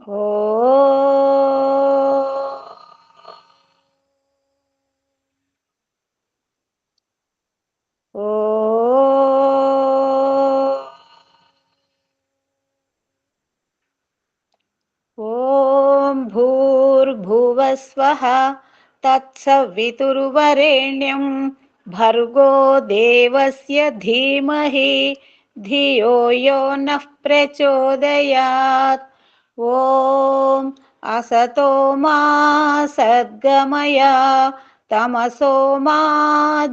ఓ ఓ ఓం భూర్భువస్వః తత్సవితుర్వరేణ్యం భర్గో దేవస్య ధీమహి ధియో యో నః ప్రచోదయాత్. ఓం అసతో మా సద్గమయ తమసో మా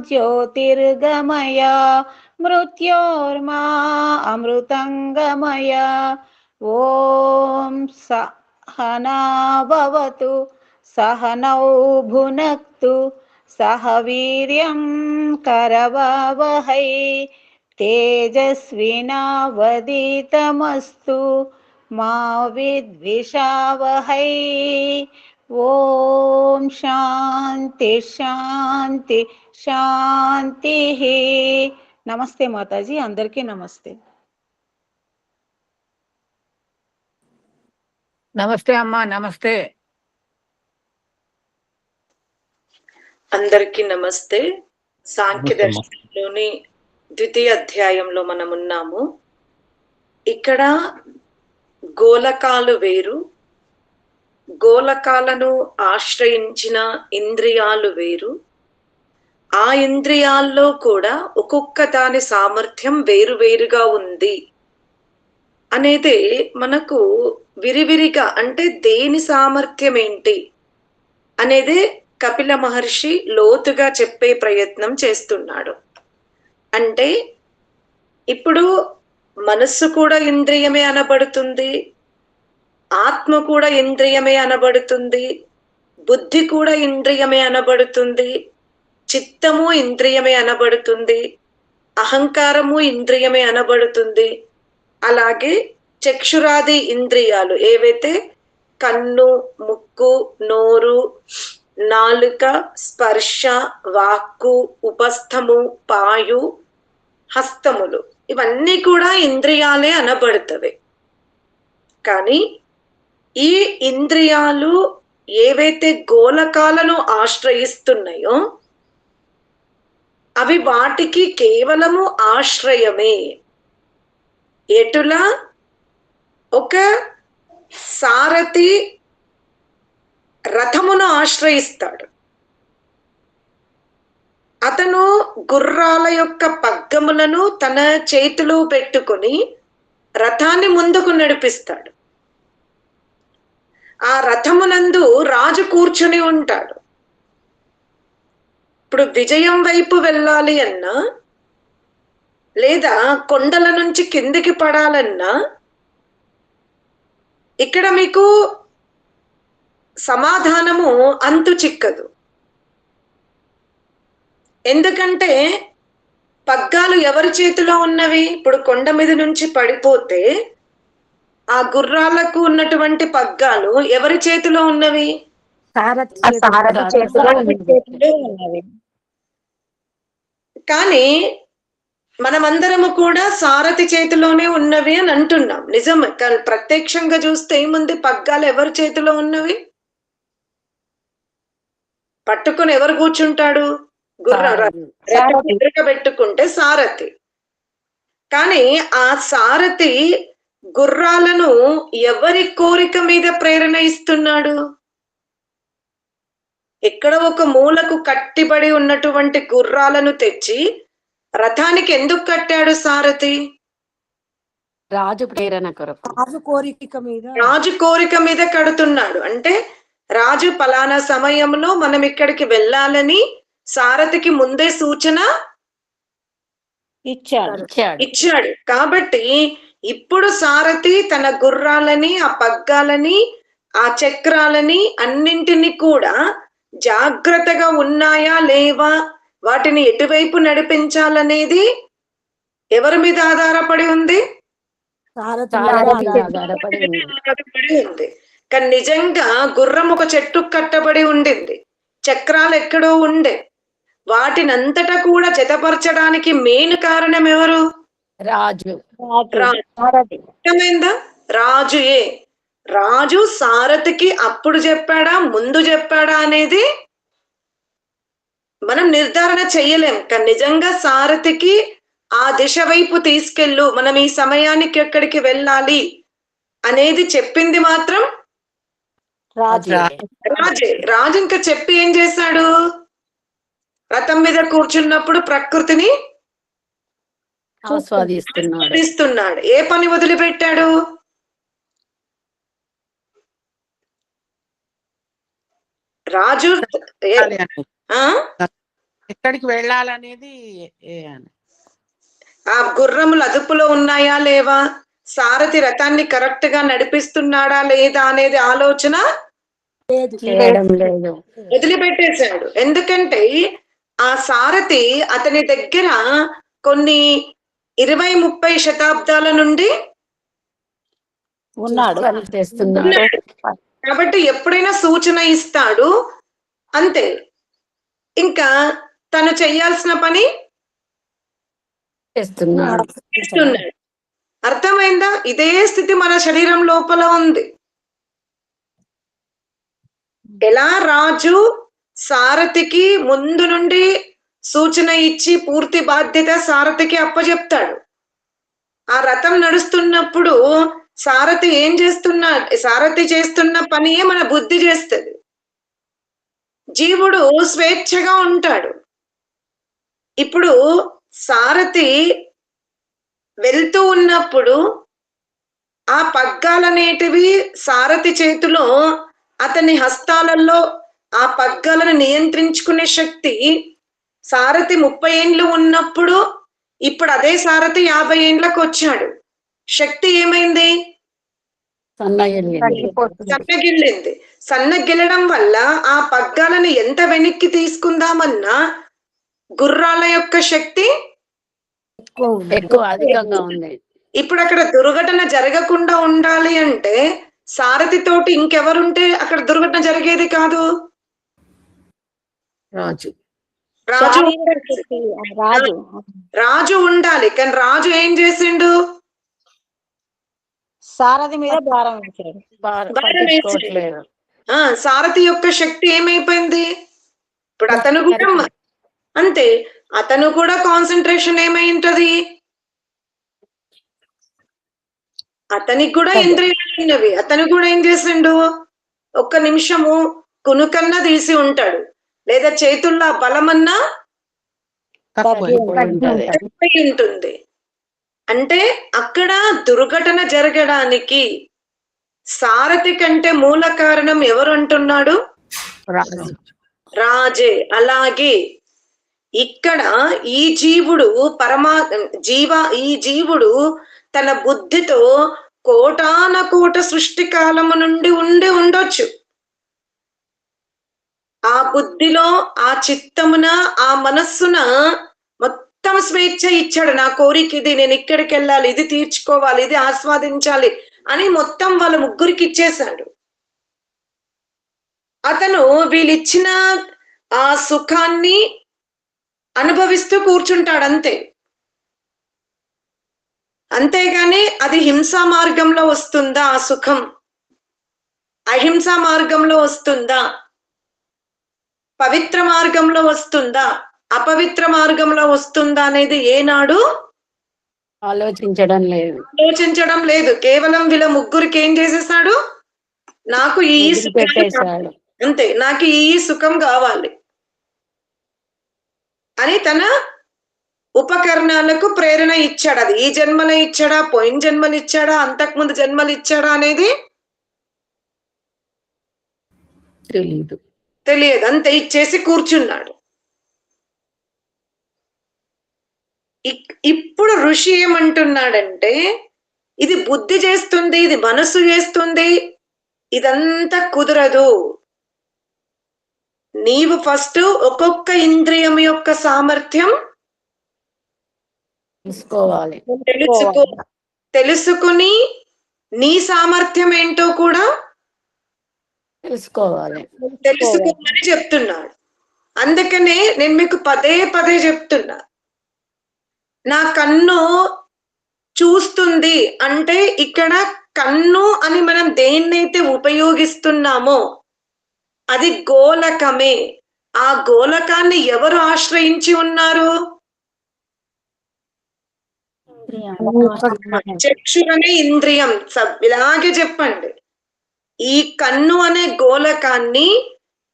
జ్యోతిర్గమయ మృత్యోర్మా అమృతంగమయ. ఓం సహనా భవతు సహనౌ భునక్తు సహ వీర్యం కరవావహై తేజస్వినావదీతమస్తు మా విద్విషావహై. ఓం శాంతి శాంతి శాంతి. నమస్తే మాతాజీ, అందరికీ నమస్తే. నమస్తే అమ్మా. నమస్తే అందరికీ నమస్తే. సాంఖ్య దర్శనంలోని ద్వితీయ అధ్యాయంలో మనం ఉన్నాము. ఇక్కడ గోలకాలు వేరు, గోలకాలను ఆశ్రయించిన ఇంద్రియాలు వేరు. ఆ ఇంద్రియాల్లో కూడా ఒక్కొక్క దాని సామర్థ్యం వేరువేరుగా ఉంది అనేది మనకు విరివిరిగా, అంటే దేని సామర్థ్యం ఏంటి అనేది కపిల మహర్షి లోతుగా చెప్పే ప్రయత్నం చేస్తున్నాడు. అంటే ఇప్పుడు మనస్సు కూడా ఇంద్రియమే అనబడుతుంది, ఆత్మ కూడా ఇంద్రియమే అనబడుతుంది, బుద్ధి కూడా ఇంద్రియమే అనబడుతుంది, చిత్తము ఇంద్రియమే అనబడుతుంది, అహంకారము ఇంద్రియమే అనబడుతుంది. అలాగే చక్షురాది ఇంద్రియాలు ఏవైతే కన్ను, ముక్కు, నోరు, నాలుక, స్పర్శ, వాక్కు, ఉపస్థము, పాయు, హస్తములు, ఇవన్నీ కూడా ఇంద్రియాలే అనబడుతవి. కానీ ఈ ఇంద్రియాలు ఏవైతే గోలకాలను ఆశ్రయిస్తున్నాయో అవి వాటికి కేవలము ఆశ్రయమే. ఎటులా ఒక సారథి రథమును ఆశ్రయిస్తాడు. అతను గుర్రాల యొక్క పగ్గములను తన చేతిలో పెట్టుకొని రథాన్ని ముందుకు నడిపిస్తాడు. ఆ రథమునందు రాజు కూర్చుని ఉంటాడు. ఇప్పుడు విజయం వైపు వెళ్ళాలి అన్నా, లేదా కొండల నుంచి కిందికి పడాలన్నా ఇక్కడ మీకు సమాధానము అంతు చిక్కదు. ఎందుకంటే పగ్గాలు ఎవరి చేతిలో ఉన్నవి? ఇప్పుడు కొండ మీద నుంచి పడిపోతే ఆ గుర్రాలకు ఉన్నటువంటి పగ్గాలు ఎవరి చేతిలో ఉన్నవి? కానీ మనమందరము కూడా సారథి చేతిలోనే ఉన్నవి అని అంటున్నాం. నిజమే, కానీ ప్రత్యక్షంగా చూస్తే ఏముంది? పగ్గాలు ఎవరి చేతిలో ఉన్నవి? పట్టుకుని ఎవరు కూర్చుంటాడు? ఎదురుగా పెట్టుకుంటే సారథి. కానీ ఆ సారథి గుర్రాలను ఎవరి కోరిక మీద ప్రేరణ ఇస్తున్నాడు? ఎక్కడ ఒక మూలకు కట్టిబడి ఉన్నటువంటి గుర్రాలను తెచ్చి రథానికి ఎందుకు కట్టాడు సారథి? రాజు ప్రేరణ కొరకు, రాజు కోరిక మీద కడుతున్నాడు. అంటే రాజు పలానా సమయంలో మనం ఇక్కడికి వెళ్ళాలని సారథికి ముందే సూచన ఇచ్చాడు. కాబట్టి ఇప్పుడు సారథి తన గుర్రాలని, ఆ పగ్గాలని, ఆ చక్రాలని అన్నింటినీ కూడా జాగ్రత్తగా ఉన్నాయా లేవా, వాటిని ఎటువైపు నడిపించాలనేది ఎవరి మీద ఆధారపడి ఉంది? ఆధారపడి ఉంది. కానీ నిజంగా గుర్రం ఒక చెట్టుకు కట్టబడి ఉండింది, చక్రాలు ఎక్కడో ఉండే. వాటిని అంతటా కూడా జతపరచడానికి మెయిన్ కారణం ఎవరు? రాజు. అర్థమైందా? రాజుయే. రాజు సారథికి అప్పుడు చెప్పాడా ముందు చెప్పాడా అనేది మనం నిర్ధారణ చెయ్యలేం. కానీ నిజంగా సారథికి ఆ దిశ వైపు తీసుకెళ్ళు, మనం ఈ సమయానికి ఎక్కడికి వెళ్ళాలి అనేది చెప్పింది మాత్రం రాజే. రాజు ఇంకా చెప్పి ఏం చేశాడు? రథం మీద కూర్చున్నప్పుడు ప్రకృతిని ఆస్వాదిస్తున్నాడు. ఏ పని వదిలిపెట్టాడు? రాజు ఎక్కడికి వెళ్ళాలనేది ఆ గుర్రములు అదుపులో ఉన్నాయా లేవా, సారథి రథాన్ని కరెక్ట్ గా నడిపిస్తున్నాడా లేదా అనేది ఆలోచన వదిలిపెట్టేశాడు. ఎందుకంటే ఆ సారథి అతని దగ్గర కొన్ని 20-30 శతాబ్దాల నుండి ఉన్నాడు. కాబట్టి ఎప్పుడైనా సూచన ఇస్తాడు అంతే. ఇంకా తను చేయాల్సిన పని చేస్తున్నాడు. అర్థమైందా? ఇదే స్థితి మన శరీరం లోపల ఉంది. ఎలా రాజు సారథికి ముందు నుండి సూచన ఇచ్చి పూర్తి బాధ్యత సారథికి అప్పచెప్తాడు. ఆ రథం నడుస్తున్నప్పుడు సారథి ఏం సారథి చేస్తున్న పనియే మన బుద్ధి చేస్తుంది. జీవుడు స్వేచ్ఛగా ఉంటాడు. ఇప్పుడు సారథి వెళ్తూ ఉన్నప్పుడు ఆ పగ్గాలనేటివి సారథి చేతిలో, అతని హస్తాలలో ఆ పగ్గాలను నియంత్రించుకునే శక్తి సారథి 30 ఏండ్లు ఉన్నప్పుడు, ఇప్పుడు అదే సారథి 50 ఏండ్లకు వచ్చాడు. శక్తి ఏమైంది? సన్నగిల్లింది. సన్నగిల్లడం వల్ల ఆ పగ్గాలను ఎంత వెనక్కి తీసుకుందామన్నా గుర్రాల యొక్క శక్తి ఎక్కువ అధికంగా ఉంది. ఇప్పుడు అక్కడ దుర్ఘటన జరగకుండా ఉండాలి అంటే సారథి తోటి ఇంకెవరుంటే అక్కడ దుర్ఘటన జరిగేది కాదు. రాజు ఉండాలి. కానీ రాజు ఏం చేసిండు? సారథి మీద భారం వేశాడు. సారథి యొక్క శక్తి ఏమైపోయింది? ఇప్పుడు అతను కూడా అంతే. అతను కూడా కాన్సన్ట్రేషన్ ఏమైంటది? అతనికి కూడా ఇంద్రియాలు ఉన్నవి. అతను కూడా ఏం చేసిండు? 1 నిమిషము కునుకన్నా తీసి ఉంటాడు, లేదా చేతుల్లో బలమన్నా ఉంటుంది. అంటే అక్కడ దుర్ఘటన జరగడానికి సారథి కంటే మూల కారణం ఎవరు అంటున్నాడు? రాజే. అలాగే ఇక్కడ ఈ జీవుడు ఈ జీవుడు తన బుద్ధితో కోటాన కోట సృష్టి కాలము నుండి ఉండొచ్చు. ఆ బుద్ధిలో, ఆ చిత్తమున, ఆ మనస్సున మొత్తం స్వేచ్ఛ ఇచ్చాడు. నా కోరిక ఇది, నేను ఇక్కడికి వెళ్ళాలి, ఇది తీర్చుకోవాలి, ఇది ఆస్వాదించాలి అని మొత్తం వాళ్ళ ముగ్గురికి ఇచ్చేశాడు. అతను వీళ్ళిచ్చిన ఆ సుఖాన్ని అనుభవిస్తూ కూర్చుంటాడు అంతే. అంతేగాని అది హింసా మార్గంలో వస్తుందా ఆ సుఖం? అహింసా మార్గంలో వస్తుందా? పవిత్ర మార్గంలో వస్తుందా? అపవిత్ర మార్గంలో వస్తుందా అనేది ఏనాడు ఆలోచించడం లేదు. కేవలం వీళ్ళ ముగ్గురికి ఏం చేసేసాడు? నాకు ఈ అంతే, నాకు ఈ సుఖం కావాలి అని తన ఉపకరణాలకు ప్రేరణ ఇచ్చాడు. అది ఈ జన్మలో ఇచ్చాడా, పోయిన జన్మలు ఇచ్చాడా, అంతకుముందు జన్మలు ఇచ్చాడా అనేది తెలియదు. అంతే ఇచ్చేసి కూర్చున్నాడు. ఇప్పుడు ఋషి ఏమంటున్నాడంటే, ఇది బుద్ధి చేస్తుంది, ఇది మనసు చేస్తుంది, ఇదంతా కుదరదు. నీవు ఫస్ట్ ఒక్కొక్క ఇంద్రియం యొక్క సామర్థ్యం తెలుసుకుని నీ సామర్థ్యం ఏంటో కూడా తెలుసుకోమని చెప్తున్నాడు. అందుకనే నేను మీకు పదే పదే చెప్తున్నా, నా కన్ను చూస్తుంది అంటే ఇక్కడ కన్ను అని మనం దేన్నైతే ఉపయోగిస్తున్నామో అది గోలకమే. ఆ గోలకాన్ని ఎవరు ఆశ్రయించి ఉన్నారు? చక్షు అనే ఇంద్రియం. ఇలాగే చెప్పండి. ఈ కన్ను అనే గోలకాన్ని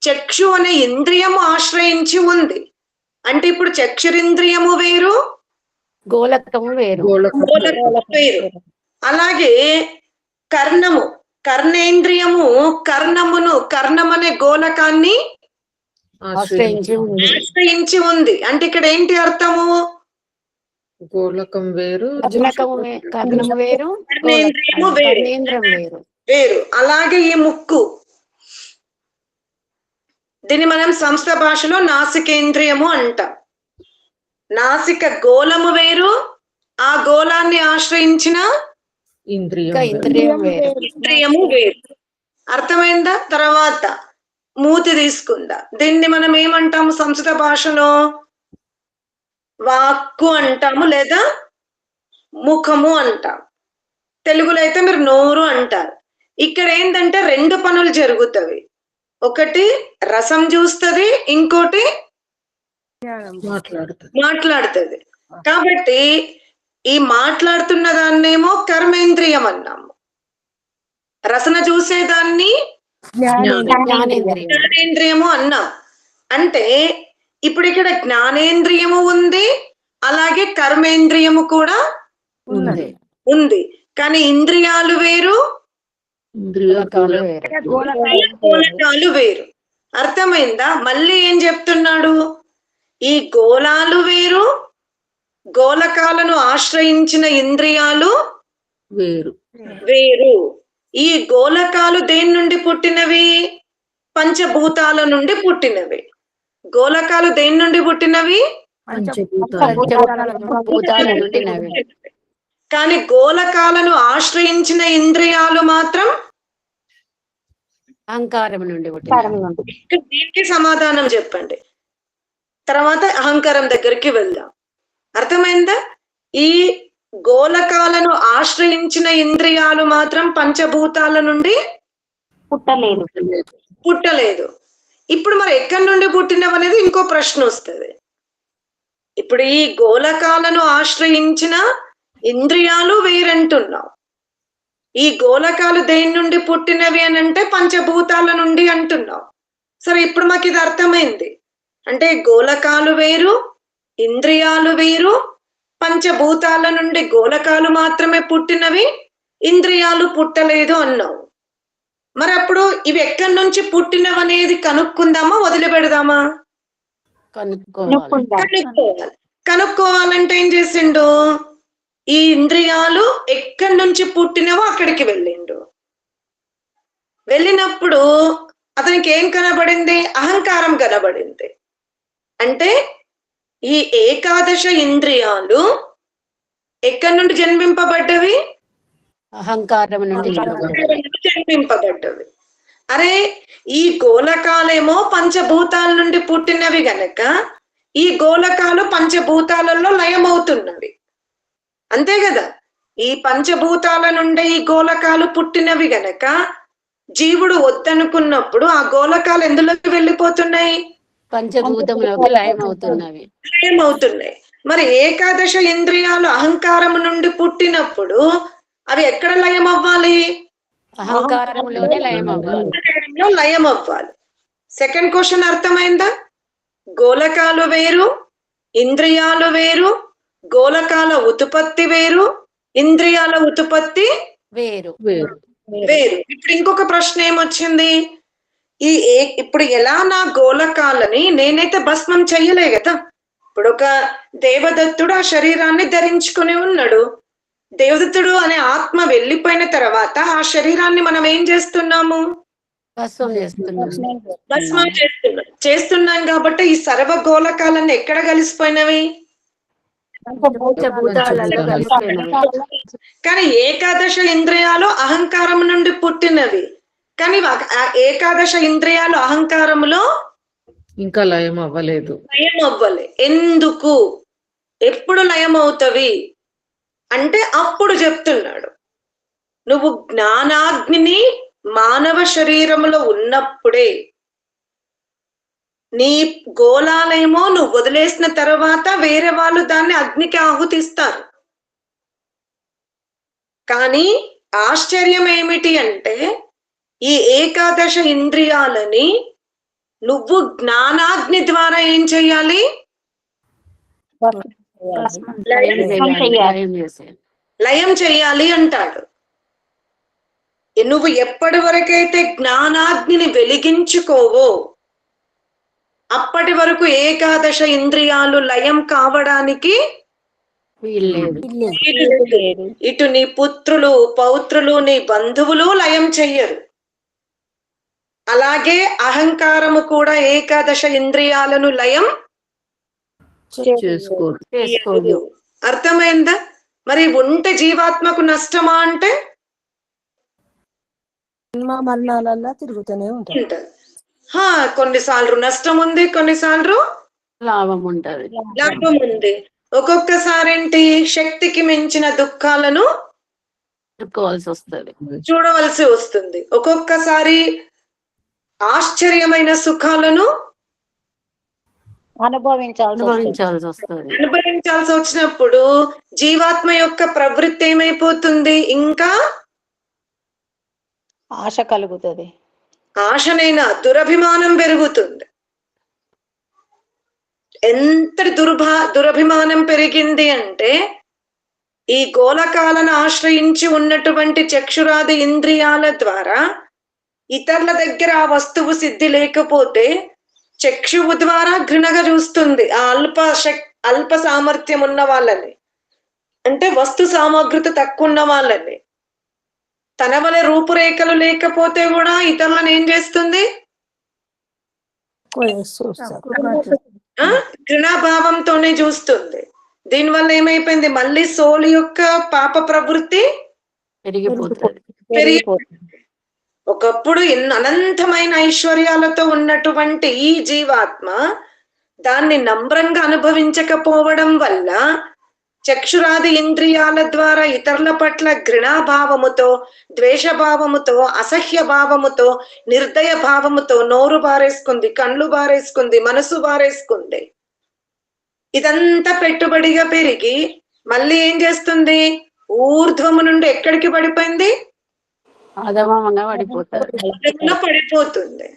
చక్షు అనే ఇంద్రియము ఆశ్రయించి ఉంది. అంటే ఇప్పుడు చక్షురింద్రియము వేరు, గోళకము వేరు. గోలకము వేరు. అలాగే కర్ణము, కర్ణేంద్రియము కర్ణం అనే గోలకాన్ని ఆశ్రయించి ఉంది. అంటే ఇక్కడ ఏంటి అర్థము? గోళకం వేరు, కర్ణము వేరు, కర్ణేంద్రియము కర్ణేంద్రం వేరు. వేరు. అలాగే ఈ ముక్కు, దీన్ని మనం సంస్కృత భాషలో నాసికేంద్రియము అంటాం. నాసిక గోళము వేరు, ఆ గోళాన్ని ఆశ్రయించిన ఇంద్రియము వేరు. అర్థమైందా? తర్వాత మూతి తీసుకుందా. దీన్ని మనం ఏమంటాము సంస్కృత భాషలో? వాక్కు అంటాము, లేదా ముఖము అంటాం. తెలుగులో అయితే మీరు నోరు అంటారు. ఇక్కడ ఏంటంటే రెండు పనులు జరుగుతాయి. ఒకటి రసం చూస్తుంది, ఇంకోటి మాట్లాడుతుంది. కాబట్టి ఈ మాట్లాడుతున్న దాన్నేమో కర్మేంద్రియం అన్నాము, రసన చూసేదాన్ని జ్ఞానేంద్రియము అన్నాం. అంటే ఇప్పుడు ఇక్కడ జ్ఞానేంద్రియము ఉంది, అలాగే కర్మేంద్రియము కూడా ఉంది. కానీ ఇంద్రియాలు వేరు, గోళకాలు వేరు. అర్థమైందా? మళ్ళీ ఏం చెప్తున్నాడు? ఈ గోళాలు వేరు, గోళకాలను ఆశ్రయించిన ఇంద్రియాలు వేరు. ఈ గోళకాలు దేని నుండి పుట్టినవి? పంచభూతాల నుండి పుట్టినవి. గోళకాలు దేని నుండి పుట్టినవి? కానీ గోళకాలను ఆశ్రయించిన ఇంద్రియాలు మాత్రం అహంకారం నుండి. దీనికి సమాధానం చెప్పండి, తర్వాత అహంకారం దగ్గరికి వెళ్దాం. అర్థమైందా? ఈ గోళకాలను ఆశ్రయించిన ఇంద్రియాలు మాత్రం పంచభూతాల నుండి పుట్టలేదు. ఇప్పుడు మరి ఎక్కడి నుండి పుట్టినవనేది ఇంకో ప్రశ్న వస్తుంది. ఇప్పుడు ఈ గోళకాలను ఆశ్రయించిన ఇంద్రియాలు వేరంటున్నాం. ఈ గోళకాలు దేని నుండి పుట్టినవి అని అంటే పంచభూతాల నుండి అంటున్నాం. సరే, ఇప్పుడు మాకు ఇది అర్థమైంది. అంటే గోళకాలు వేరు, ఇంద్రియాలు వేరు, పంచభూతాల నుండి గోళకాలు మాత్రమే పుట్టినవి, ఇంద్రియాలు పుట్టలేదు అన్నావు. మరి అప్పుడు ఇవి ఎక్కడి నుంచి పుట్టినవనేది కనుక్కుందామా, వదిలిపెడదామా? కనుక్కోవాలంటే ఏం చేసిండు? ఈ ఇంద్రియాలు ఎక్కడి నుంచి పుట్టినవో అక్కడికి వెళ్ళిండు. వెళ్ళినప్పుడు అతనికి ఏం కనబడింది? అహంకారం కనబడింది. అంటే ఈ ఏకాదశ ఇంద్రియాలు ఎక్కడి నుండి జన్మింపబడ్డవి? అహంకారం నుండి జన్మింపబడ్డవి. అరే, ఈ గోళకాలేమో పంచభూతాల నుండి పుట్టినవి గనక ఈ గోళకాలు పంచభూతాలలో లయమవుతున్నవి. అంతే కదా? ఈ పంచభూతాల నుండి ఈ గోళకాలు పుట్టినవి గనక జీవుడు వద్దనుకున్నప్పుడు ఆ గోళకాలు ఎందులోకి వెళ్ళిపోతున్నాయి? పంచభూతములోకి లయమవుతున్నాయి. మరి ఏకాదశ ఇంద్రియాలు అహంకారం నుండి పుట్టినప్పుడు అవి ఎక్కడ లయం అవ్వాలి? అహంకారంలోనే లయం అవ్వాలి. సెకండ్ క్వశ్చన్ అర్థమైందా? గోళకాలు వేరు, ఇంద్రియాలు వేరు, గోళకాల ఉత్పత్తి వేరు, ఇంద్రియాల ఉత్పత్తి వేరు. ఇప్పుడు ఇంకొక ప్రశ్న ఏమొచ్చింది? ఇప్పుడు ఎలా నా గోళకాలని నేనైతే భస్మం చెయ్యలే కదా. ఇప్పుడు ఒక దేవదత్తుడు ఆ శరీరాన్ని ధరించుకుని ఉన్నాడు. దేవదత్తుడు అనే ఆత్మ వెళ్ళిపోయిన తర్వాత ఆ శరీరాన్ని మనం ఏం చేస్తున్నాము? భస్మం చేస్తున్నాం. కాబట్టి ఈ సర్వ గోళకాలన్నీ ఎక్కడ కలిసిపోయినవి? కానీ ఏకాదశ ఇంద్రియాలు అహంకారం నుండి పుట్టినవి. కానీ ఏకాదశ ఇంద్రియాలు అహంకారములో ఇంకా లయం అవ్వలేదు. ఎందుకు? ఎప్పుడు లయం అవుతవి అంటే అప్పుడు చెప్తున్నాడు. నువ్వు జ్ఞానాగ్నిని మానవ శరీరంలో ఉన్నప్పుడే నీ గోళాలేమో నువ్వు వదిలేసిన తర్వాత వేరే వాళ్ళు దాన్ని అగ్నికి ఆహుతిస్తారు. కానీ ఆశ్చర్యం ఏమిటి అంటే ఈ ఏకాదశ ఇంద్రియాలని నువ్వు జ్ఞానాగ్ని ద్వారా ఏం చెయ్యాలి? లయం చెయ్యాలి అంటాడు. నువ్వు ఎప్పటి వరకైతే జ్ఞానాగ్నిని వెలిగించుకోవో అప్పటి వరకు ఏకాదశ ఇంద్రియాలు లయం కావడానికి ఇటు నీ పుత్రులు పౌత్రులు నీ బంధువులు లయం చెయ్యరు. అలాగే అహంకారము కూడా ఏకాదశ ఇంద్రియాలను లయం చేసుకోదు. అర్థమైందా? మరి ఉంటే జీవాత్మకు నష్టమా అంటే మరణాలల్లా తిరుగుతూనే ఉంటాయి. కొన్నిసార్లు నష్టం ఉంది, కొన్నిసార్లు లాభం ఉంటది. లాభం ఉంది. ఒక్కొక్కసారి ఏంటి శక్తికి మించిన దుఃఖాలను చూడవలసి వస్తుంది. ఒక్కొక్కసారి ఆశ్చర్యమైన సుఖాలను అనుభవించాల్సి వచ్చినప్పుడు జీవాత్మ యొక్క ప్రవృత్తి ఏమైపోతుంది? ఇంకా ఆశ కలుగుతుంది. ఆశనైనా దురభిమానం పెరుగుతుంది. ఎంత దురభిమానం పెరిగింది అంటే ఈ గోళకాలను ఆశ్రయించి ఉన్నటువంటి చక్షురాది ఇంద్రియాల ద్వారా ఇతరుల దగ్గర ఆ వస్తువు సిద్ధి లేకపోతే చక్షువు ద్వారా ఘృణగా చూస్తుంది. ఆ అల్ప సామర్థ్యం ఉన్న వాళ్ళని, అంటే వస్తు సామగ్రత తక్కువ ఉన్న వాళ్ళని. తన వలె రూపురేఖలు లేకపోతే కూడా ఇతరులను ఏం చేస్తుంది? ఘృణాభావంతోనే చూస్తుంది. దీనివల్ల ఏమైపోయింది? మళ్ళీ సోలు యొక్క పాప ప్రవృత్తి పెరిగిపోతుంది. ఒకప్పుడు అనంతమైన ఐశ్వర్యాలతో ఉన్నటువంటి ఈ జీవాత్మ దాన్ని నమ్రంగా అనుభవించకపోవడం వల్ల చక్షురాది ఇంద్రియాల ద్వారా ఇతరుల పట్ల ఘృణాభావముతో, ద్వేషభావముతో, అసహ్య భావముతో, నిర్దయ భావముతో నోరు బారేసుకుంది, కళ్ళు బారేసుకుంది, మనసు బారేసుకుంది. ఇదంతా పెట్టుబడిగా పెరిగి మళ్ళీ ఏం చేస్తుంది? ఊర్ధ్వము నుండి ఎక్కడికి పడిపోయింది? పడిపోతుంది.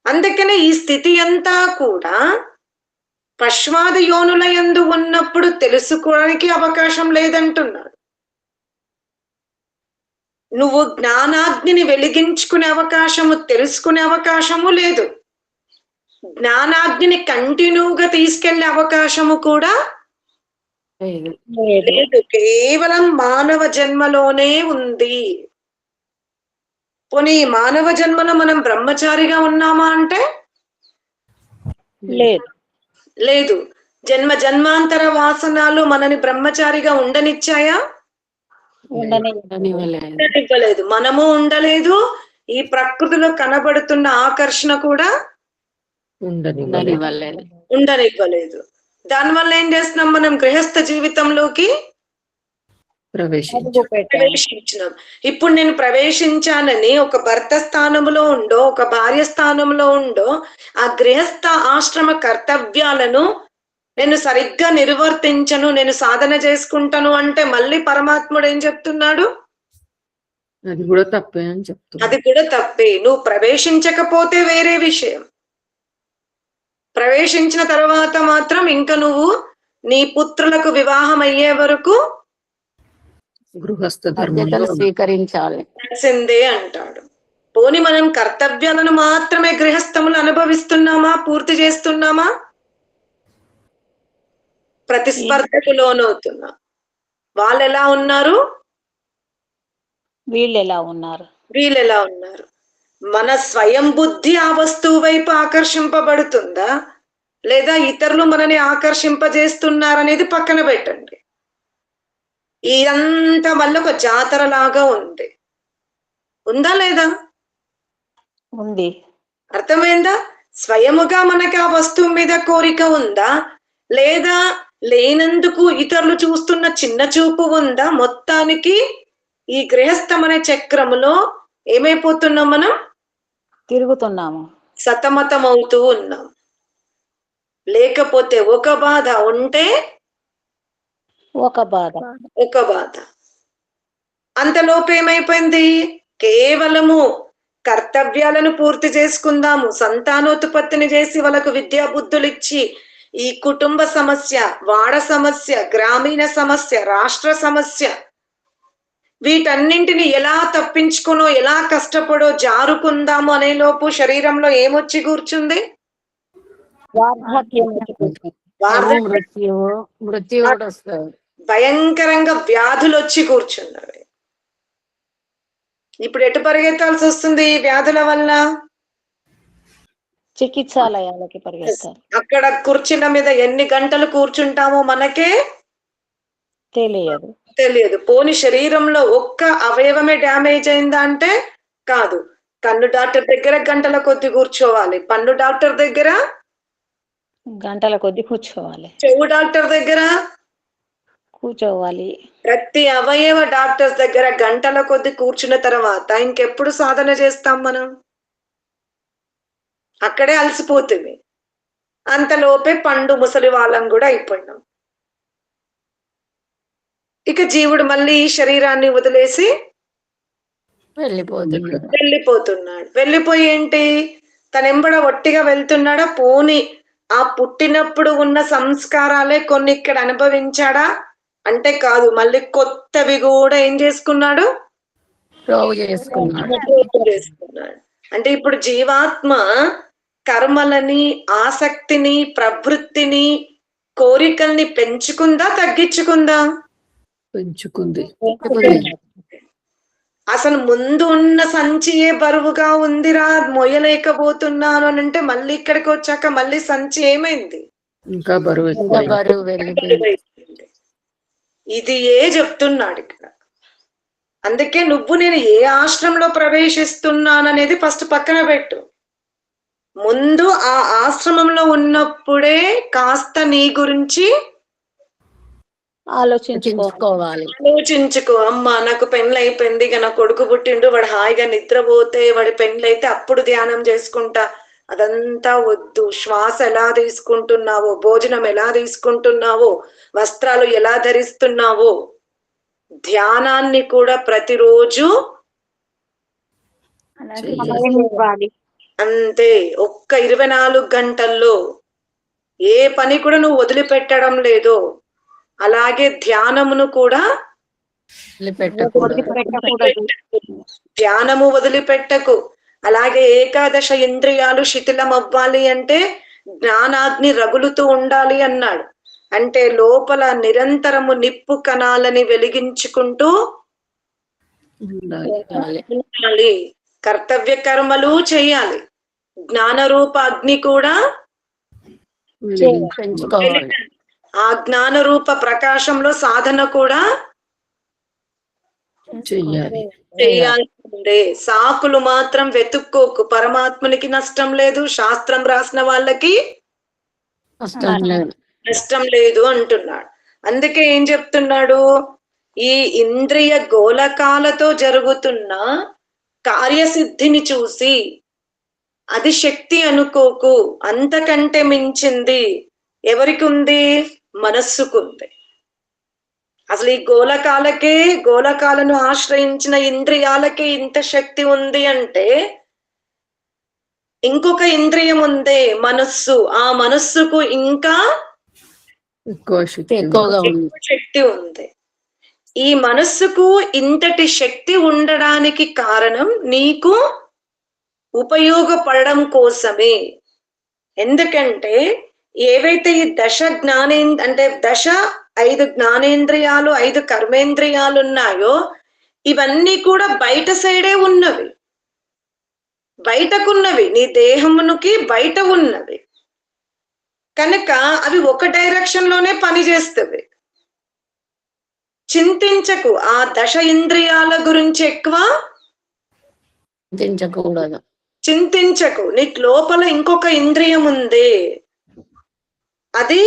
అందుకనే ఈ స్థితి అంతా కూడా పశ్వాది యోనుల యందు ఉన్నప్పుడు తెలుసుకోవడానికి అవకాశం లేదంటున్నాడు. నువ్వు జ్ఞానాగ్నిని వెలిగించుకునే అవకాశము, తెలుసుకునే అవకాశము లేదు. జ్ఞానాగ్నిని కంటిన్యూగా తీసుకెళ్లే అవకాశము కూడా లేదు. కేవలం మానవ జన్మలోనే ఉంది. పోనీ మానవ జన్మలో మనం బ్రహ్మచారిగా ఉన్నామా అంటే లేదు. జన్మ జన్మాంతర వాసనాలు మనని బ్రహ్మచారిగా ఉండనిచ్చాయా? ఉండనివ్వలేదు. మనము ఉండలేదు. ఈ ప్రకృతిలో కనబడుతున్న ఆకర్షణ కూడా ఉండనివ్వలేదు. దానివల్ల ఏం చేస్తున్నాం? మనం గృహస్థ జీవితంలోకి ప్రవేశించినాం. ఇప్పుడు నేను ప్రవేశించానని ఒక భర్త స్థానంలో ఉండో, ఒక భార్య స్థానంలో ఉండో ఆ గృహస్థ ఆశ్రమ కర్తవ్యాలను నేను సరిగ్గా నిర్వర్తించను, నేను సాధన చేసుకుంటాను అంటే మళ్ళీ పరమాత్ముడు ఏం చెప్తున్నాడు? అది కూడా తప్పే అని చెప్తున్నా. అది కూడా తప్పే. నువ్వు ప్రవేశించకపోతే వేరే విషయం. ప్రవేశించిన తర్వాత మాత్రం ఇంకా నువ్వు నీ పుత్రులకు వివాహం అయ్యే వరకు గృహస్థ ధర్మాలు స్వీకరించాల్సిందే అంటాడు. పోని మనం కర్తవ్యాలను మాత్రమే గృహస్థములు అనుభవిస్తున్నామా, పూర్తి చేస్తున్నామా? ప్రతిస్పర్ధకు లోనవుతున్నా. వాళ్ళు ఎలా ఉన్నారు, వీళ్ళు ఎలా ఉన్నారు? మన స్వయం బుద్ధి ఆ వస్తువు వైపు ఆకర్షింపబడుతుందా, లేదా ఇతరులు మనని ఆకర్షింపజేస్తున్నారనేది పక్కన పెట్టండి. ఇదంతా వల్ల ఒక జాతర లాగా ఉందా లేదా? ఉంది. అర్థమైందా? స్వయముగా మనకి ఆ వస్తువు మీద కోరిక ఉందా, లేదా లేనందుకు ఇతరులు చూస్తున్న చిన్న చూపు ఉందా? మొత్తానికి ఈ గృహస్థం అనే చక్రములో ఏమైపోతున్నాం మనం? తిరుగుతున్నాము. సతమతం అవుతూ ఉన్నాం. లేకపోతే ఒక బాధ ఉంటే ఒక బాధ. ఒక బాధ. అంతలోపు ఏమైపోయింది? కేవలము కర్తవ్యాలను పూర్తి చేసుకుందాము, సంతానోత్పత్తిని చేసి వాళ్ళకు విద్యా బుద్ధులు ఇచ్చి ఈ కుటుంబ సమస్య, వాడ సమస్య, గ్రామీణ సమస్య, రాష్ట్ర సమస్య, వీటన్నింటిని ఎలా తప్పించుకునో ఎలా కష్టపడో జారుకుందాము అనే లోపు శరీరంలో ఏమొచ్చి కూర్చుంది? వార్ధక్యం వచ్చి కూర్చుంది. మృత్యు కూడా వస్తుంది. భయంకరంగా వ్యాధులు వచ్చి కూర్చున్నవి. ఇప్పుడు ఎటు పరిగెత్తాల్సి వస్తుంది ఈ వ్యాధుల వల్ల? చికిత్సాలయాలకి పరిగెత్తాలి. అక్కడ కుర్చీల మీద ఎన్ని గంటలు కూర్చుంటామో మనకే తెలియదు. పోని శరీరంలో ఒక్క అవయవమే డ్యామేజ్ అయిందా అంటే కాదు. కన్ను డాక్టర్ దగ్గర గంటల కొద్ది కూర్చోవాలి, పన్ను డాక్టర్ దగ్గర గంటల కొద్ది కూర్చోవాలి, చెవు డాక్టర్ దగ్గర కూర్చోవాలి. ప్రతి అవయవ డాక్టర్స్ దగ్గర గంటల కొద్ది కూర్చున్న తర్వాత ఇంకెప్పుడు సాధన చేస్తాం మనం? అక్కడే అలసిపోతుంది. అంతలోపే పండు ముసలి వాళ్ళం కూడా అయిపోయినాం. ఇక జీవుడు మళ్ళీ ఈ శరీరాన్ని వదిలేసి వెళ్ళిపోతున్నాడు. వెళ్ళిపోయి ఏంటి? తనెంబడ ఒట్టిగా వెళ్తున్నాడా? పోని ఆ పుట్టినప్పుడు ఉన్న సంస్కారాలే కొన్ని ఇక్కడ అనుభవించాడా అంటే కాదు, మళ్ళీ కొత్తవి కూడా ఏం చేసుకున్నాడు? చేసుకున్నాడు. అంటే ఇప్పుడు జీవాత్మ కర్మలని, ఆసక్తిని, ప్రవృత్తిని, కోరికల్ని పెంచుకుందా తగ్గించుకుందా? పెంచుకుంది. అసలు ముందు ఉన్న సంచియే బరువుగా ఉందిరా, మొయ్యలేకపోతున్నాను అని అంటే మళ్ళీ ఇక్కడికి వచ్చాక మళ్ళీ సంచి ఏమైంది? ఇంకా బరువు. ఇది చెప్తున్నాడు ఇక్కడ. అందుకే నువ్వు నేను ఏ ఆశ్రమంలో ప్రవేశిస్తున్నాననేది ఫస్ట్ పక్కన పెట్టు. ముందు ఆ ఆశ్రమంలో కాస్త నీ గురించి ఆలోచించుకో. అమ్మా నాకు పెండ్లు అయిపోయింది, ఇక నా కొడుకు పుట్టిండు, వాడు హాయిగా నిద్రపోతే, వాడి పెండ్లు అయితే అప్పుడు ధ్యానం చేసుకుంటా. అదంతా వద్దు. శ్వాస ఎలా తీసుకుంటున్నావో, భోజనం ఎలా తీసుకుంటున్నావో, వస్త్రాలు ఎలా ధరిస్తున్నావో, ధ్యానాన్ని కూడా ప్రతిరోజు అంతే. ఒక్క 24 గంటల్లో ఏ పని కూడా నువ్వు వదిలిపెట్టడం లేదు. అలాగే ధ్యానమును కూడా ధ్యానము వదిలిపెట్టకు. అలాగే ఏకాదశ ఇంద్రియాలు శిథిలం అవ్వాలి అంటే జ్ఞానాగ్ని రగులుతూ ఉండాలి అన్నాడు. అంటే లోపల నిరంతరము నిప్పు కణాలని వెలిగించుకుంటూ ఉండాలి. కర్తవ్య కర్మలు చేయాలి. జ్ఞానరూప అగ్ని కూడా ఆ జ్ఞాన రూప ప్రకాశంలో సాధన కూడా చేయాల్సిందే. సాకులు మాత్రం వెతుక్కోకు. పరమాత్మనికి నష్టం లేదు, శాస్త్రం రాసిన వాళ్ళకి నష్టం లేదు అంటున్నాడు. అందుకే ఏం చెప్తున్నాడు? ఈ ఇంద్రియ గోలకాలతో జరుగుతున్న కార్యసిద్ధిని చూసి అది శక్తి అనుకోకు. అంతకంటే మించింది ఎవరికి ఉంది? మనస్సుకుంది. అసలు ఈ గోలకాలను ఆశ్రయించిన ఇంద్రియాలకే ఇంత శక్తి ఉంది అంటే ఇంకొక ఇంద్రియం ఉందే మనస్సు. ఆ మనస్సుకు ఇంకా ఎక్కువ శక్తి ఉంది. ఈ మనస్సుకు ఇంతటి శక్తి ఉండడానికి కారణం నీకు ఉపయోగపడడం కోసమే. ఎందుకంటే ఏవైతే ఈ దశ 5 జ్ఞానేంద్రియాలు, 5 కర్మేంద్రియాలు ఉన్నాయో ఇవన్నీ కూడా బయట సైడే ఉన్నవి, బయటకున్నవి, నీ దేహమునికి బయట ఉన్నవి కనుక అవి ఒక డైరెక్షన్ లోనే పనిచేస్తవి. చింతించకు. ఆ దశ ఇంద్రియాల గురించి ఎక్కువ చింతించకు. నీకు లోపల ఇంకొక ఇంద్రియం ఉంది, అది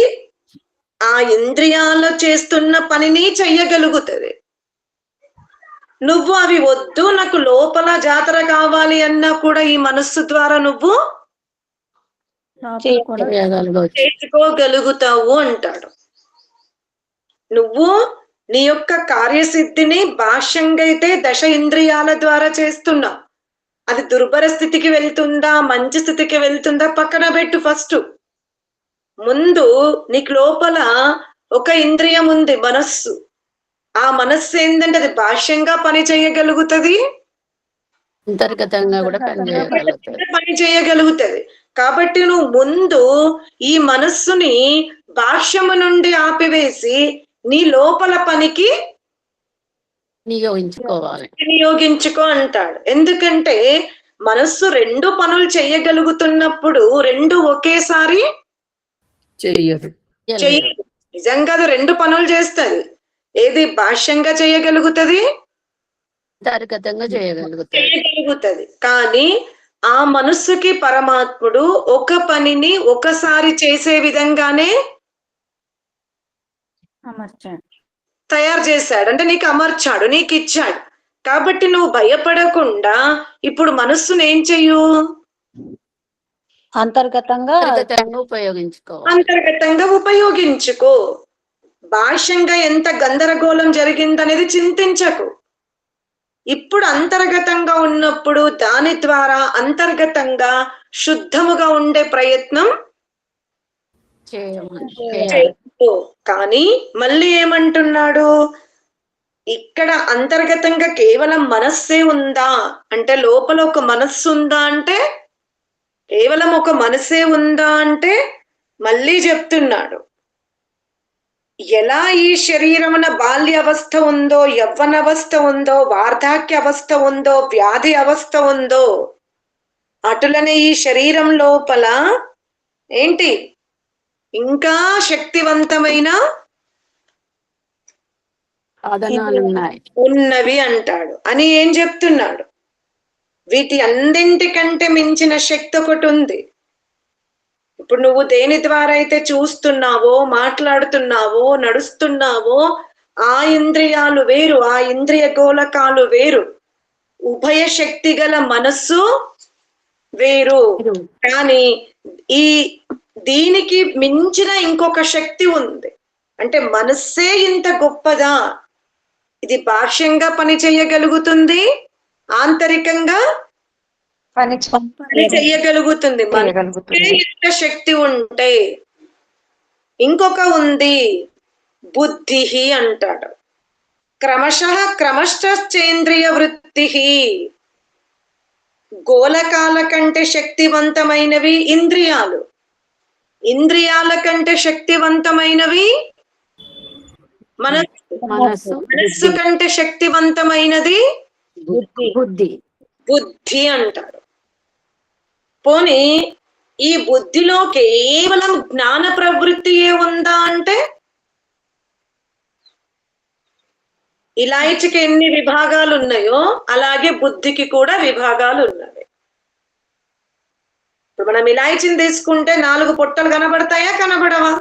ఆ ఇంద్రియాలు చేస్తున్న పనిని చెయ్యగలుగుతుంది. నువ్వు అవి వద్దు, నాకు లోపల జాతర కావాలి అన్నా కూడా ఈ మనస్సు ద్వారా నువ్వు చేయగలగవచ్చు. చేసుకోగలుగుతావు అంటాడు. నువ్వు నీ యొక్క కార్యసిద్ధిని బాహ్యంగా అయితే దశ ఇంద్రియాల ద్వారా చేస్తున్నావు. అది దుర్భర స్థితికి వెళ్తుందా మంచి స్థితికి వెళ్తుందా పక్కన పెట్టు. ఫస్ట్ ముందు నీకు లోపల ఒక ఇంద్రియం ఉంది, మనస్సు. ఆ మనస్సు ఏంటంటే అది బాహ్యంగా పని చేయగలుగుతుంది, అంతర్గతంగా కూడా పనిచేయగలుగుతుంది. పని చేయగలుగుతుంది. కాబట్టి నువ్వు ముందు ఈ మనస్సుని బాహ్యము నుండి ఆపివేసి నీ లోపల పనికి వినియోగించుకోవాలి, వినియోగించుకో అంటాడు. ఎందుకంటే మనస్సు రెండు పనులు చేయగలుగుతున్నప్పుడు రెండు ఒకేసారి చెయ్యదు. చెయ్యదు. నిజంగా అది రెండు పనులు చేస్తుంది. ఏది బాహ్యంగా చేయగలుగుతుంది, అంతర్గతంగా చేయగలుగుతుంది. కానీ ఆ మనస్సుకి పరమాత్ముడు ఒక పనిని ఒకసారి చేసే విధంగానే తయారు చేశాడు. అంటే నీకు అమర్చాడు, నీకు ఇచ్చాడు. కాబట్టి నువ్వు భయపడకుండా ఇప్పుడు మనస్సును ఏం చెయ్యు, అంతర్గతంగా అంతర్గతంగా ఉపయోగించుకో. బాహ్యంగా ఎంత గందరగోళం జరిగిందనేది చింతించకు. ఇప్పుడు అంతర్గతంగా ఉన్నప్పుడు దాని ద్వారా అంతర్గతంగా శుద్ధముగా ఉండే ప్రయత్నం చేయకు. కానీ మళ్ళీ ఏమంటున్నాడు, ఇక్కడ అంతర్గతంగా కేవలం మనస్సే ఉందా అంటే, లోపల ఒక మనస్సు ఉందా అంటే, కేవలం ఒక మనసే ఉందా అంటే, మళ్ళీ చెప్తున్నాడు ఎలా ఈ శరీరమున బాల్య అవస్థ ఉందో, యవ్వనవస్థ ఉందో, వార్ధాక్య అవస్థ ఉందో, వ్యాధి అవస్థ ఉందో, అటులనే ఈ శరీరం లోపల ఏంటి ఇంకా శక్తివంతమైన ఉన్నవి అంటాడు. అని ఏం చెప్తున్నాడు, వీటి అన్నింటికంటే మించిన శక్తి ఒకటి ఉంది. ఇప్పుడు నువ్వు దేని ద్వారా అయితే చూస్తున్నావో, మాట్లాడుతున్నావో, నడుస్తున్నావో, ఆ ఇంద్రియాలు వేరు, ఆ ఇంద్రియ గోళకాలు వేరు. ఉభయ శక్తి గల మనస్సు వేరు. కానీ ఈ దీనికి మించిన ఇంకొక శక్తి ఉంది. అంటే మనస్సే ఇంత గొప్పదా, ఇది బాహ్యంగా పని చేయగలుగుతుంది, ఆంతరికంగా పని చెయ్యగలుగుతుంది. మనకే ఇంత శక్తి ఉంటే ఇంకొక ఉంది, బుద్ధి అంటాడు. క్రమశ్చేంద్రియ వృత్తి. గోళకాల కంటే శక్తివంతమైనవి ఇంద్రియాలు, ఇంద్రియాల కంటే శక్తివంతమైనవి మనస్సు కంటే శక్తివంతమైనది బుద్ధి అంటారు. పోనీ ఈ బుద్ధిలో కేవలం జ్ఞాన ప్రవృత్తియే ఉందా అంటే, ఇలాయిచికి ఎన్ని విభాగాలు ఉన్నాయో అలాగే బుద్ధికి కూడా విభాగాలు ఉన్నవి. ఇప్పుడు మనం ఇలాయిచిని తీసుకుంటే 4 పొట్టలు కనబడతాయా, కనబడవా?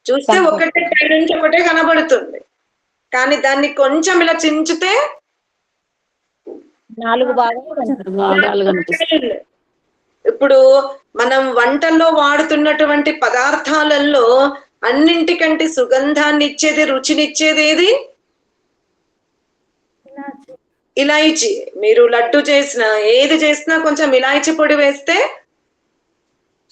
చూస్తే ఒకటే పై నుంచి ఒకటే కనబడుతుంది. కానీ దాన్ని కొంచెం ఇలా చించితే 4 భాగాలు కనిపిస్తాయి. ఇప్పుడు మనం వంటల్లో వాడుతున్నటువంటి పదార్థాలలో అన్నింటికంటే సుగంధాన్ని ఇచ్చేది, రుచినిచ్చేది ఏది? ఇలాయచి. మీరు లడ్డు చేసినా ఏది చేసినా కొంచెం ఇలాయచి పొడి వేస్తే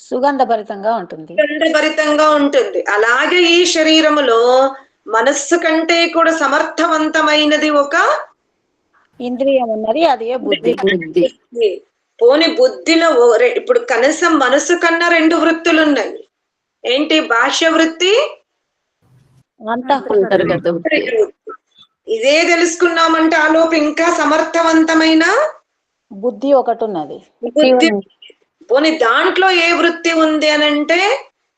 సుగంధభరితంగా ఉంటుంది, సుగంధభరితంగా ఉంటుంది. అలాగే ఈ శరీరములో మనస్సు కంటే కూడా సమర్థవంతమైనది ఒక ఇంద్రియం ఉన్నది, అదే బుద్ధి. పోని బుద్ధిలో ఇప్పుడు కనీసం మనసు కన్నా 2 వృత్తులు ఉన్నాయి. ఏంటి? బాహ్య వృత్తి, అంతర్గత వృత్తి. ఇదే తెలుసుకున్నామంటే ఆలోపు ఇంకా సమర్థవంతమైన బుద్ధి ఒకటి ఉన్నది. బుద్ధి. పోనీ దాంట్లో ఏ వృత్తి ఉంది అని అంటే,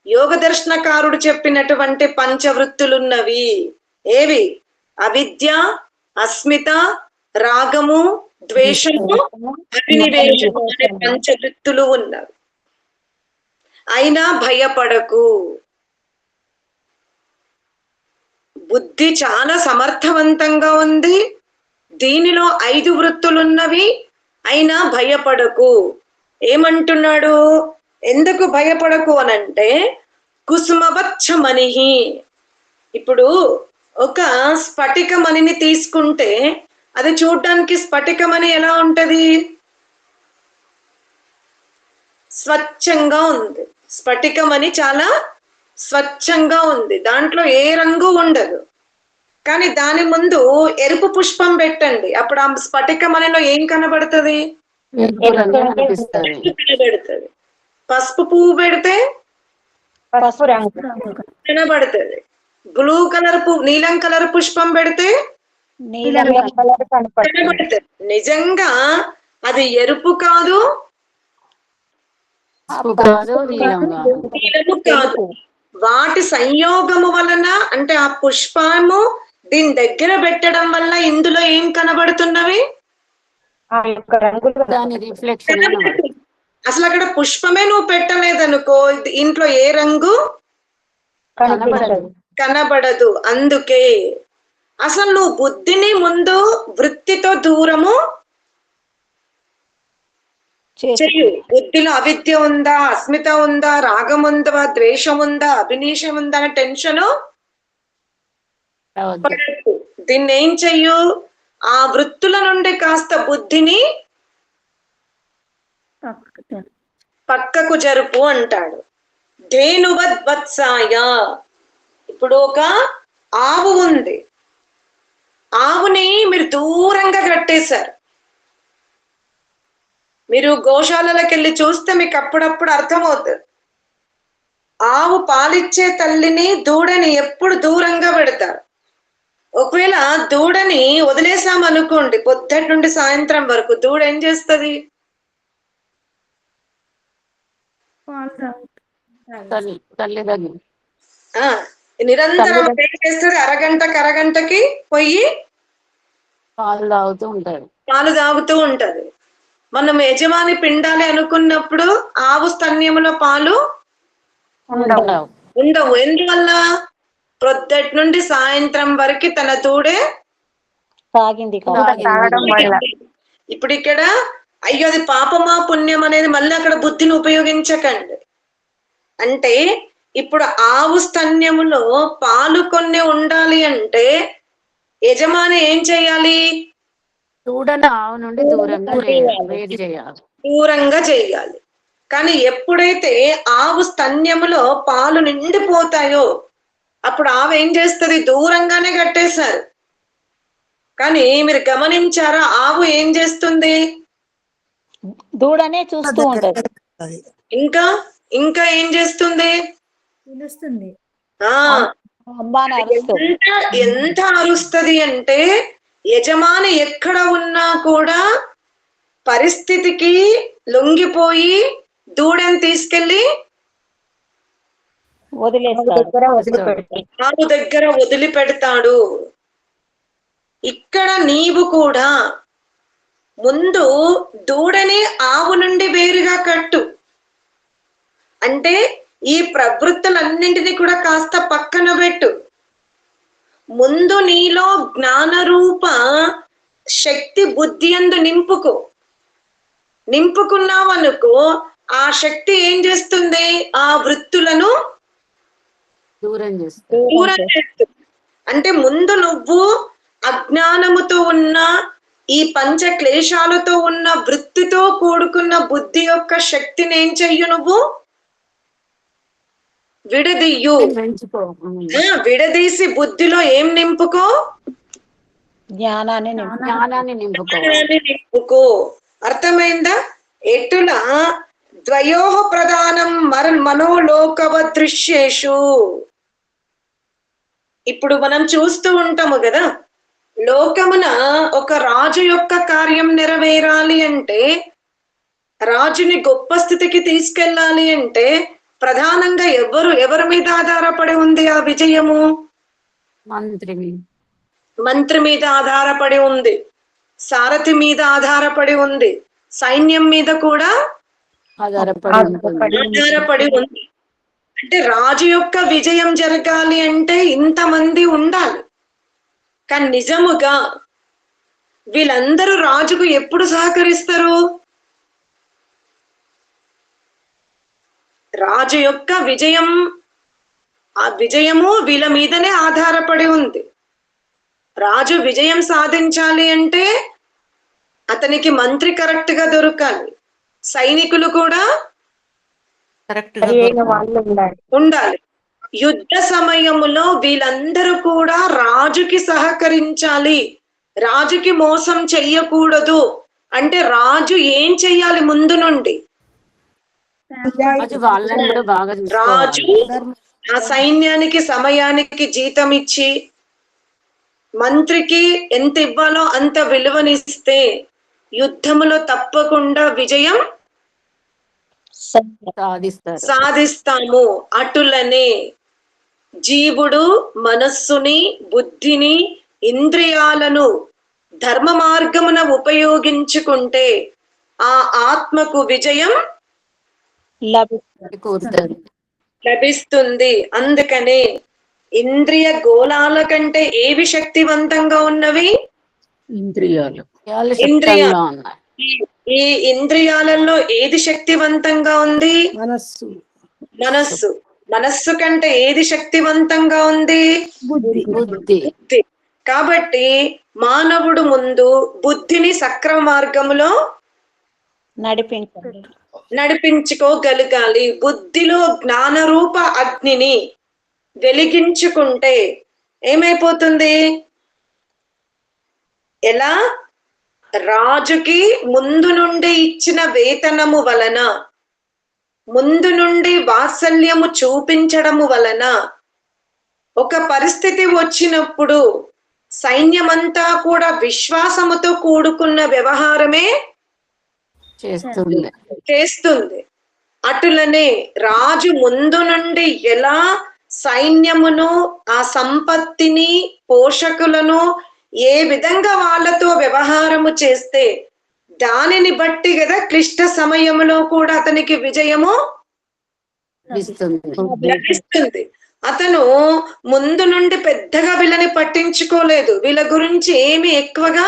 యోగ దర్శనకారుడు చెప్పినటువంటి పంచవృత్తులున్నవి. ఏవి? అవిద్య, అస్మిత, రాగము, ద్వేషము, అభినివేశము అనే పంచవృత్తులు ఉన్నవి. అయినా భయపడకు, బుద్ధి చాలా సమర్థవంతంగా ఉంది, దీనిలో 5 వృత్తులున్నవి, అయినా భయపడకు. ఏమంటున్నాడు? ఎందుకు భయపడకు అనంటే కుసుమవచ్చమణిహి. ఇప్పుడు ఒక స్ఫటికమణిని తీసుకుంటే అది చూడ్డానికి స్ఫటికమణి ఎలా ఉంటది? స్వచ్ఛంగా ఉంది. స్ఫటికమణి చాలా స్వచ్ఛంగా ఉంది, దాంట్లో ఏ రంగు ఉండదు. కానీ దాని ముందు ఎరుపు పుష్పం పెట్టండి, అప్పుడు ఆ స్ఫటికమణిలో ఏం కనబడుతుంది? కనబడుతుంది. పసుపు పువ్వు పెడితే పసుపు రంగు కనబడుతుంది. బ్లూ కలర్ నీలం కలర్ పుష్పం పెడితే నీలం కలర్ కనబడుతుంది. నిజంగా అది ఎరుపు కాదు, నీలము కాదు. వాటి సంయోగము వలన, అంటే ఆ పుష్పము దీని దగ్గర పెట్టడం వల్ల ఇందులో ఏం కనబడుతున్నవి? అసలు అక్కడ పుష్పమే నువ్వు పెట్టలేదనుకో, ఇంట్లో ఏ రంగు కనబడదు. అందుకే అసలు నువ్వు బుద్ధిని ముందు వృత్తితో దూరము చెయ్యు. బుద్ధిలో అవిద్య ఉందా, అస్మిత ఉందా, రాగం ఉందా, ద్వేషం ఉందా, అభినీషం ఉందా అనే టెన్షన్ దీన్ని ఏం చెయ్యు? ఆ వృత్తుల నుండి కాస్త బుద్ధిని పక్కకు జరుపు అంటాడు. ధేనువద్వత్సాయ. ఇప్పుడు ఒక ఆవు ఉంది, ఆవుని మీరు దూరంగా కట్టేశారు. మీరు గోశాలలోకి వెళ్ళి చూస్తే మీకు అప్పుడప్పుడు అర్థమవుతుంది. ఆవు పాలిచ్చే తల్లిని, దూడని ఎప్పుడు దూరంగా పెడతారు. ఒకవేళ దూడని వదిలేసామనుకోండి, పొద్దుటి నుండి సాయంత్రం వరకు దూడ ఏం చేస్తుంది? నిరంతరం ఏం చేస్తుంది? అరగంటకి పోయి పాలు తాగుతూ ఉంటది. మనం యజమాని పిండాలి అనుకున్నప్పుడు ఆవు స్తన్యములో పాలు ఉండవు. ఎందువల్ల? పొద్దుటి నుండి సాయంత్రం వరకు తన దూడే తాగింది. ఇప్పుడు ఇక్కడ అయ్యో అది పాపమా పుణ్యం అనేది మళ్ళీ అక్కడ బుద్ధిని ఉపయోగించకండి. అంటే ఇప్పుడు ఆవు స్తన్యములో పాలు కొన్ని ఉండాలి అంటే యజమాని ఏం చేయాలి? ఆవు నుండి దూరంగా చేయాలి. కానీ ఎప్పుడైతే ఆవు స్తన్యములో పాలు నిండిపోతాయో అప్పుడు ఆవు ఏం చేస్తుంది? దూరంగానే కట్టేశారు. కానీ మీరు గమనించారా? ఆవు ఏం చేస్తుంది? దూడనే చూస్తూ ఉంటది. ఇంకా ఏం చేస్తుంది? ఎంత అరుస్తుంది అంటే యజమాని ఎక్కడ ఉన్నా కూడా పరిస్థితికి లొంగిపోయి దూడని తీసుకెళ్లి ఆవు దగ్గర వదిలిపెడతాడు. ఇక్కడ నీవు కూడా ముందు దూడని ఆవు నుండి వేరుగా కట్టు. అంటే ఈ ప్రవృత్తులన్నింటినీ కూడా కాస్త పక్కన పెట్టు. ముందు నీలో జ్ఞానరూప శక్తి బుద్ధి యందు నింపుకున్నావనుకో, ఆ శక్తి ఏం చేస్తుంది? ఆ వృత్తులను దూరం చేస్తుంది. అంటే ముందు నువ్వు అజ్ఞానముతో ఉన్న ఈ పంచ క్లేశాలతో ఉన్న వృత్తితో కూడుకున్న బుద్ధి యొక్క శక్తిని ఏం చెయ్యు? నువ్వు విడదీయు. విడదీసి బుద్ధిలో ఏం నింపుకో? జ్ఞానాన్ని నింపుకో. అర్థమైందా? ఎటులా ద్వయోః ప్రధానం మనోలోకవ దృశ్యేషు. ఇప్పుడు మనం చూస్తూ ఉంటాము కదా, లోకమున ఒక రాజు యొక్క కార్యం నెరవేరాలి అంటే, రాజుని గొప్ప స్థితికి తీసుకెళ్ళాలి అంటే ప్రధానంగా ఎవరి మీద ఆధారపడి ఉంది ఆ విజయము? మంత్రి మీద ఆధారపడి ఉంది, సారథి మీద ఆధారపడి ఉంది, సైన్యం మీద కూడా ఆధారపడి ఉంది. అంటే రాజు యొక్క విజయం జరగాలి అంటే ఇంతమంది ఉండాలి. కానీ నిజముగా వీళ్ళందరూ రాజుకు ఎప్పుడు సహకరిస్తారు? రాజు యొక్క విజయం, ఆ విజయము వీళ్ళ మీదనే ఆధారపడి ఉంది. రాజు విజయం సాధించాలి అంటే అతనికి మంత్రి కరెక్ట్ గా దొరకాలి, సైనికులు కూడా కరెక్ట్ ఉండాలి. యుద్ధ సమయములో వీళ్ళందరూ కూడా రాజుకి సహకరించాలి, రాజుకి మోసం చెయ్యకూడదు. అంటే రాజు ఏం చెయ్యాలి? ముందు నుండి రాజు వాళ్ళని కూడా బాగా రాజు చూసుకోవాలి. ఆ సైన్యానికి సమయానికి జీతం ఇచ్చి, మంత్రికి ఎంత ఇవ్వాలో అంత విలువనిస్తే యుద్ధములో తప్పకుండా విజయం సాధిస్తారు. సాధిస్తాము. అటులనే జీవుడు మనస్సుని, బుద్ధిని, ఇంద్రియాలను ధర్మ మార్గమున ఉపయోగించుకుంటే ఆ ఆత్మకు విజయం కోరుతారు. లభిస్తుంది. అందుకనే ఇంద్రియ గోళాల కంటే ఏవి శక్తివంతంగా ఉన్నవి? ఇంద్రియాలు. వాళ్ళు ఇంద్రియ శక్తంగా ఉన్నారు. ఈ ఇంద్రియాలలో ఏది శక్తివంతంగా ఉంది? మనస్సు, మనస్సు. మనస్సు కంటే ఏది శక్తివంతంగా ఉంది? బుద్ధి. బుద్ధి. బుద్ధి. కాబట్టి మానవుడు ముందు బుద్ధిని సక్రమ మార్గంలో నడిపించుకోగలగాలి. బుద్ధిలో జ్ఞానరూప అగ్నిని వెలిగించుకుంటే ఏమైపోతుంది? ఎలా? రాజుకి ముందు నుండి ఇచ్చిన వేతనము వలన, ముందు నుండి వాత్సల్యము చూపించడము వలన ఒక పరిస్థితి వచ్చినప్పుడు సైన్యమంతా కూడా విశ్వాసముతో కూడుకున్న వ్యవహారమే చేస్తుంది. అటులనే రాజు ముందు నుండి ఎలా సైన్యమును, ఆ సంపత్తిని, పోషకులను ఏ విధంగా వాళ్ళతో వ్యవహారము చేస్తే దానిని బట్టి కదా క్లిష్ట సమయంలో కూడా అతనికి విజయము లభిస్తుంది. అతను ముందు నుండి పెద్దగా వీళ్ళని పట్టించుకోలేదు, వీళ్ళ గురించి ఏమి ఎక్కువగా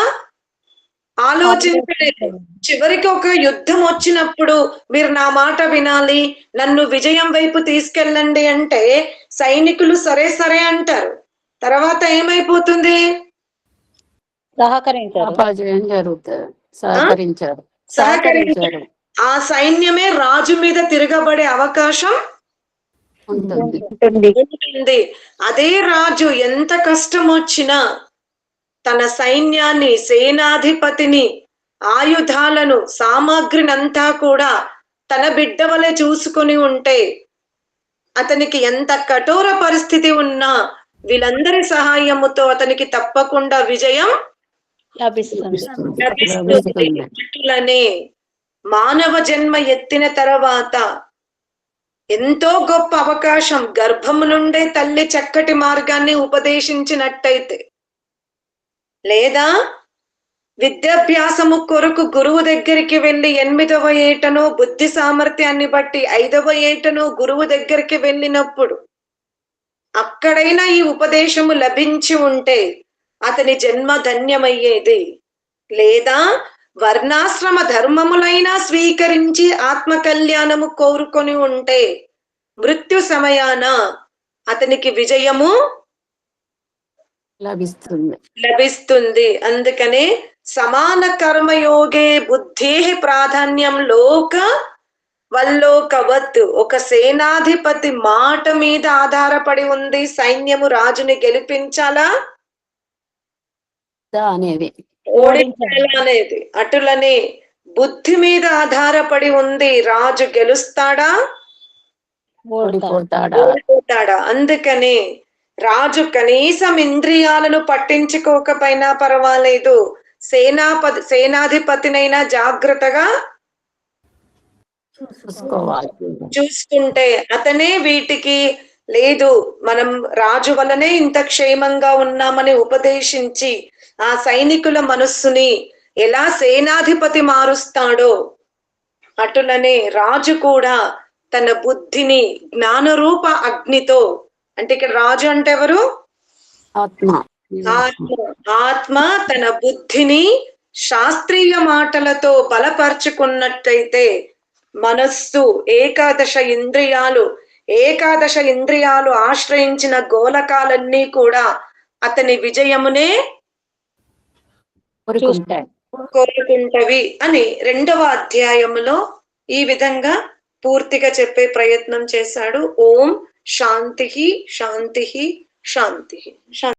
ఆలోచించలేదు. చివరికి ఒక యుద్ధం వచ్చినప్పుడు మీరు నా మాట వినాలి, నన్ను విజయం వైపు తీసుకెళ్ళండి అంటే సైనికులు సరే సరే అంటారు. తర్వాత ఏమైపోతుంది? సహకరించారు. ఆ సైన్యమే రాజు మీద తిరగబడే అవకాశం ఉంటుంది. అదే రాజు ఎంత కష్టం వచ్చినా తన సైన్యాన్ని, సేనాధిపతిని, ఆయుధాలను, సామాగ్రినంతా కూడా తన బిడ్డ వలె చూసుకుని ఉంటే అతనికి ఎంత కఠోర పరిస్థితి ఉన్నా వీళ్ళందరి సహాయముతో అతనికి తప్పకుండా విజయం లభిస్తుంది. అట్లనే మానవ జన్మ ఎత్తిన తర్వాత ఎంతో గొప్ప అవకాశం, గర్భము నుండే తల్లి చక్కటి మార్గాన్ని ఉపదేశించినట్టయితే, లేదా విద్యాభ్యాసము కొరకు గురువు దగ్గరికి వెళ్ళి 8వ ఏటనో బుద్ధి సామర్థ్యాన్ని బట్టి 5వ ఏటనో గురువు దగ్గరికి వెళ్ళినప్పుడు అక్కడైనా ఈ ఉపదేశము లభించి ఉంటే అతని జన్మ ధన్యమయ్యేది. లేదా వర్ణాశ్రమ ధర్మములైనా స్వీకరించి ఆత్మ కళ్యాణము కోరుకొని ఉంటే మృత్యు సమయాన అతనికి విజయము లభిస్తుంది. అందుకనే సమాన కర్మయోగే బుద్ధే ప్రాధాన్యం లోక వల్లోకవత్. ఒక సేనాధిపతి మాట మీద ఆధారపడి ఉంది సైన్యము రాజుని గెలిపించాలా అనేది, ఓడించాలా అనేది. అటులనే బుద్ధి మీద ఆధారపడి ఉంది రాజు గెలుస్తాడా ఓడిపోతాడా. అందుకనే రాజు కనీసం ఇంద్రియాలను పట్టించుకోకపోయినా పర్వాలేదు, సేనాధిపతినైనా జాగ్రత్తగా చూసుకుంటే అతనే వీటికి లేదు, మనం రాజు వలనే ఇంత క్షేమంగా ఉన్నామని ఉపదేశించి ఆ సైనికుల మనస్సుని ఎలా సేనాధిపతి మారుస్తాడో అటులనే రాజు కూడా తన బుద్ధిని జ్ఞానరూప అగ్నితో, అంటే ఇక్కడ రాజు అంటే ఎవరు? ఆత్మ తన బుద్ధిని శాస్త్రీయ మాటలతో బలపరుచుకున్నట్టయితే మనస్సు ఏకాదశ ఇంద్రియాలు ఆశ్రయించిన గోలకాలన్నీ కూడా అతని విజయమునే కోరుకుంటవి అని 2వ అధ్యాయములో ఈ విధంగా పూర్తిగా చెప్పే ప్రయత్నం చేశాడు. ఓం శాంతి శాంతి శాంతి.